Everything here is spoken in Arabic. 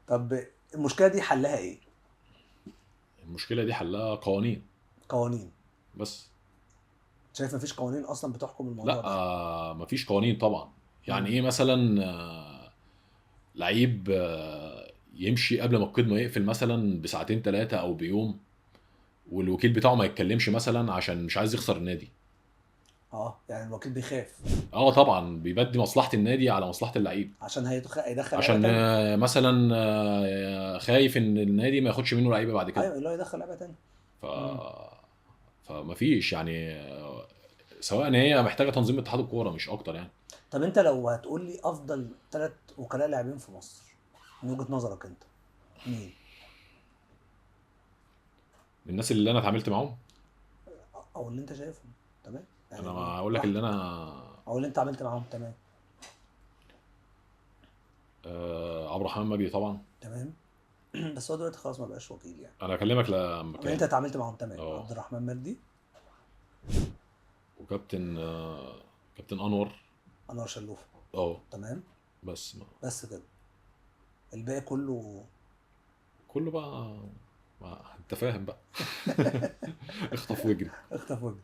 طب المشكله دي حلها ايه؟ المشكله دي حلها قوانين قوانين؟ بس. شايف مفيش قوانين اصلا بتحكم الموضوع لا ده؟ مفيش قوانين طبعا. يعني امم. ايه مثلا لعيب يمشي قبل ما القيد ما يقفل مثلا بساعتين ثلاثه او بيوم، والوكيل بتاعه ما يتكلمش مثلا عشان مش عايز يخسر النادي. اه، يعني الوكيل بيخاف اه طبعا بيبدي مصلحه النادي على مصلحه اللعيب. عشان هيدخل لعيبه عشان تانية. مثلا خايف ان النادي ما ياخدش منه لعيبه بعد كده. ايوه، اللي هو يدخل لعيبه تانية. ف امم. فمفيش يعني سواء ان هي محتاجه تنظيم اتحاد الكوره مش اكتر يعني. طب انت لو هتقول لي افضل 3 وكلاء لاعبين في مصر من وجهه نظرك انت، مين؟ من الناس اللي انا اتعاملت معاهم، او اللي انت شايفهم. تمام. يعني انا ما مين اقول لك اللي براحتك. انا او اللي انت عملت معاهم. تمام. عبد الرحمن مجدي طبعا. تمام. بس هو دلوقتي خلاص ما بقاش وكيل يعني. انا اكلمك لما اما انت كان. اتعاملت معاهم. تمام. اه عبد الرحمن مجدي. وكابتن كابتن انور. انور شلوف. اه تمام. بس ما بس كده. الباقي كله. كله بقى، ما انت فاهم بقى. اخطف واجري. اختفى وجه.